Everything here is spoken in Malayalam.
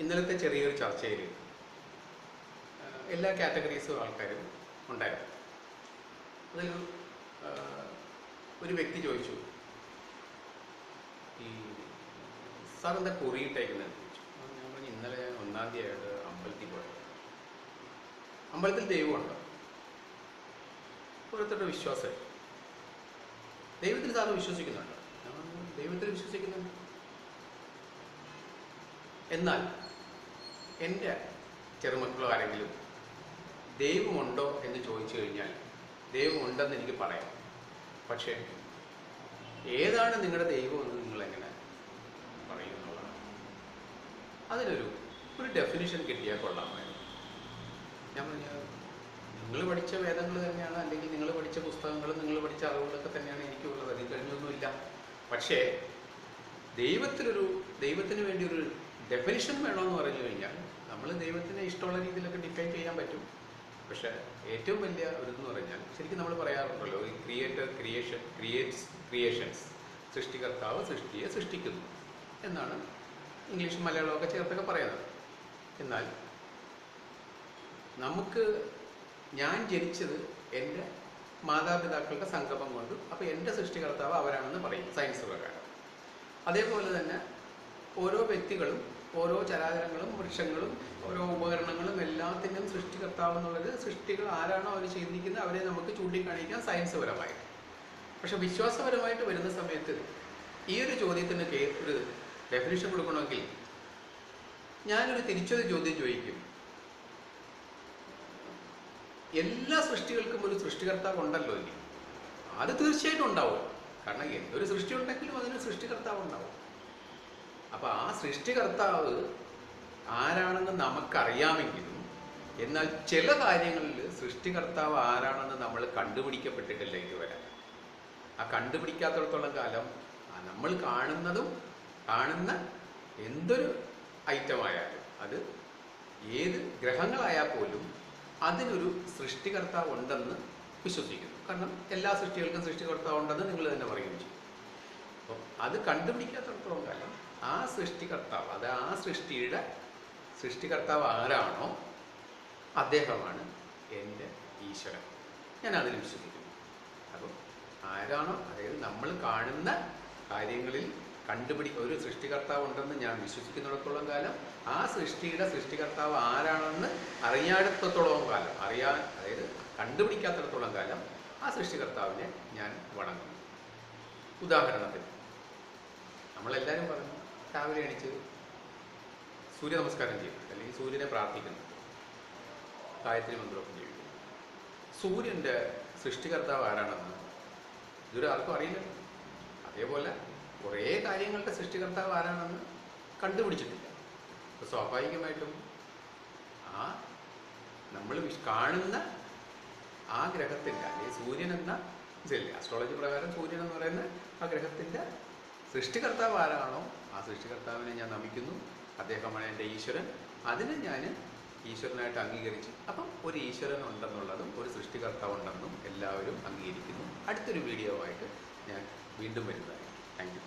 ഇന്നലത്തെ ചെറിയൊരു ചർച്ചയിൽ എല്ലാ കാറ്റഗറീസും ആൾക്കാരും ഉണ്ടായിരുന്നു. അതിൽ ഒരു വ്യക്തി ചോദിച്ചു, ഈ സാർ എന്താ കുറിയിട്ടേക്കുന്നതെന്ന് ചോദിച്ചു. ഞാൻ പറഞ്ഞു, ഇന്നലെ ഞാൻ 1-ാം തീയതിയായിട്ട് അമ്പലത്തിൽ പോയത്. അമ്പലത്തിൽ ദൈവമുണ്ടോ? ഓരോരുത്തരുടെ വിശ്വാസം. ദൈവത്തിൽ സാറ് വിശ്വസിക്കുന്നുണ്ടോ? ഞാൻ ദൈവത്തിൽ വിശ്വസിക്കുന്നുണ്ട്. എന്നാൽ എൻ്റെ ചെറുമക്കളോ ആരെങ്കിലും ദൈവമുണ്ടോ എന്ന് ചോദിച്ചു കഴിഞ്ഞാൽ ദൈവമുണ്ടെന്ന് എനിക്ക് പറയാം. പക്ഷേ ഏതാണ് നിങ്ങളുടെ ദൈവമെന്ന് നിങ്ങളെങ്ങനെ പറയും എന്നുള്ളതാണ്. അതിനൊരു ഡെഫിനിഷൻ കിട്ടിയാൽ കൊള്ളാമായിരുന്നു. ഞാൻ പറഞ്ഞ, നിങ്ങൾ പഠിച്ച വേദങ്ങൾ തന്നെയാണ്, അല്ലെങ്കിൽ നിങ്ങൾ പഠിച്ച പുസ്തകങ്ങളും നിങ്ങൾ പഠിച്ച അറിവുകളൊക്കെ തന്നെയാണ് എനിക്കുള്ളത്. അതിൽ കഴിഞ്ഞൊന്നുമില്ല. പക്ഷേ ദൈവത്തിന് വേണ്ടി ഒരു ഡെഫിനിഷൻ വേണമെന്ന് പറഞ്ഞു കഴിഞ്ഞാൽ നമ്മൾ ദൈവത്തിനെ ഇഷ്ടമുള്ള രീതിയിലൊക്കെ ഡിഫൈൻ ചെയ്യാൻ പറ്റും. പക്ഷേ ഏറ്റവും വലിയ ഒരിതെന്ന് പറഞ്ഞാൽ, ശരിക്കും നമ്മൾ പറയാറുണ്ടല്ലോ, ഈ ക്രിയേറ്റർ ക്രിയേഷൻസ്, സൃഷ്ടികർത്താവ് സൃഷ്ടിയെ സൃഷ്ടിക്കുന്നു എന്നാണ് ഇംഗ്ലീഷും മലയാളമൊക്കെ ചേർത്തൊക്കെ പറയുന്നത്. എന്നാൽ ഞാൻ ജനിച്ചത് എൻ്റെ മാതാപിതാക്കളുടെ സംഗമം കൊണ്ട്, അപ്പോൾ എൻ്റെ സൃഷ്ടികർത്താവ് അവരാണെന്ന് പറയും സയൻസ് പ്രകാരം. അതേപോലെ തന്നെ ഓരോ വ്യക്തികളും, ഓരോ ചരാചരങ്ങളും, വൃക്ഷങ്ങളും, ഓരോ ഉപകരണങ്ങളും എല്ലാത്തിൻ്റെയും സൃഷ്ടികർത്താവ് എന്നുള്ളത് സൃഷ്ടികൾ ആരാണോ അവർ ചെയ്തിരിക്കുന്നത് അവരെ നമുക്ക് ചൂണ്ടിക്കാണിക്കാം സയൻസ് പരമായിട്ട്. പക്ഷെ വിശ്വാസപരമായിട്ട് വരുന്ന സമയത്ത് ഈ ഒരു ചോദ്യത്തിന് ഒരു ഡെഫിനിഷൻ കൊടുക്കണമെങ്കിൽ ഞാനൊരു തിരിച്ചൊരു ചോദ്യം ചോദിക്കും. എല്ലാ സൃഷ്ടികൾക്കും ഒരു സൃഷ്ടികർത്താവ് ഉണ്ടല്ലോ ഇനി? അത് തീർച്ചയായിട്ടും ഉണ്ടാവും. കാരണം എന്തൊരു സൃഷ്ടി ഉണ്ടെങ്കിലും അതിന് സൃഷ്ടികർത്താവ് ഉണ്ടാവും. അപ്പം ആ സൃഷ്ടികർത്താവ് ആരാണെന്ന് നമുക്കറിയാമെങ്കിലും, എന്നാൽ ചില കാര്യങ്ങളിൽ സൃഷ്ടികർത്താവ് ആരാണെന്ന് നമ്മൾ കണ്ടുപിടിക്കപ്പെട്ടിട്ടില്ല ഇതുവരെ. ആ കണ്ടുപിടിക്കാത്തിടത്തോളം കാലം നമ്മൾ കാണുന്ന എന്തൊരു ഐറ്റമായാലും, അത് ഏത് ഗ്രഹങ്ങളായാൽ പോലും അതിനൊരു സൃഷ്ടികർത്താവ് ഉണ്ടെന്ന് വിശ്വസിക്കുന്നു. കാരണം എല്ലാ സൃഷ്ടികൾക്കും സൃഷ്ടികർത്താവ് ഉണ്ടെന്ന് നിങ്ങൾ തന്നെ പറയുകയും ചെയ്യും. അപ്പം അത് കണ്ടുപിടിക്കാത്തിടത്തോളം കാലം ആ സൃഷ്ടികർത്താവ്, അത് ആ സൃഷ്ടിയുടെ സൃഷ്ടികർത്താവ് ആരാണോ അദ്ദേഹമാണ് എൻ്റെ ഈശ്വരൻ. ഞാൻ അതിൽ വിശ്വസിക്കുന്നു. അപ്പം ആരാണോ, അതായത് നമ്മൾ കാണുന്ന കാര്യങ്ങളിൽ ഒരു സൃഷ്ടികർത്താവ് ഉണ്ടെന്ന് ഞാൻ വിശ്വസിക്കുന്നിടത്തോളം കാലം ആ സൃഷ്ടിയുടെ സൃഷ്ടികർത്താവ് ആരാണെന്ന് അറിയാത്തിടത്തോളം കാലം, അതായത് കണ്ടുപിടിക്കാത്തിടത്തോളം കാലം ആ സൃഷ്ടികർത്താവിനെ ഞാൻ വണങ്ങുന്നു. ഉദാഹരണത്തിന് നമ്മളെല്ലാവരും പറഞ്ഞു, രാവിലെ എണീച്ച് സൂര്യ നമസ്കാരം ചെയ്യുന്നു, അല്ലെങ്കിൽ സൂര്യനെ പ്രാർത്ഥിക്കുന്നു, ഗായത്രി മന്ത്രമൊക്കെ ചെയ്യുന്നു. സൂര്യൻ്റെ സൃഷ്ടികർത്താവ് ആരാണെന്ന് ഇതൊരു ആർക്കും അറിയില്ല. അതേപോലെ കുറേ കാര്യങ്ങളുടെ സൃഷ്ടികർത്താവ് ആരാണെന്ന് കണ്ടുപിടിച്ചിട്ടില്ല. അപ്പോൾ സ്വാഭാവികമായിട്ടും നമ്മൾ കാണുന്ന ആ ഗ്രഹത്തിൻ്റെ, അല്ലെങ്കിൽ സൂര്യൻ എന്ന ഇതില്ലേ, അസ്ട്രോളജി പ്രകാരം സൂര്യൻ എന്ന് പറയുന്ന ആ ഗ്രഹത്തിൻ്റെ സൃഷ്ടികർത്താവ് ആരാണോ ആ സൃഷ്ടികർത്താവിനെ ഞാൻ നമിക്കുന്നു. അദ്ദേഹമാണ് എൻ്റെ ഈശ്വരൻ. അതിനെ ഞാൻ ഈശ്വരനായിട്ട് അംഗീകരിച്ച്, അപ്പം ഒരു ഈശ്വരൻ ഉണ്ടെന്നുള്ളതും ഒരു സൃഷ്ടികർത്താവ് ഉണ്ടെന്നും എല്ലാവരും അംഗീകരിക്കുന്നു. അടുത്തൊരു വീഡിയോ ആയിട്ട് ഞാൻ വീണ്ടും വരുന്നതായിരിക്കും. Thank you.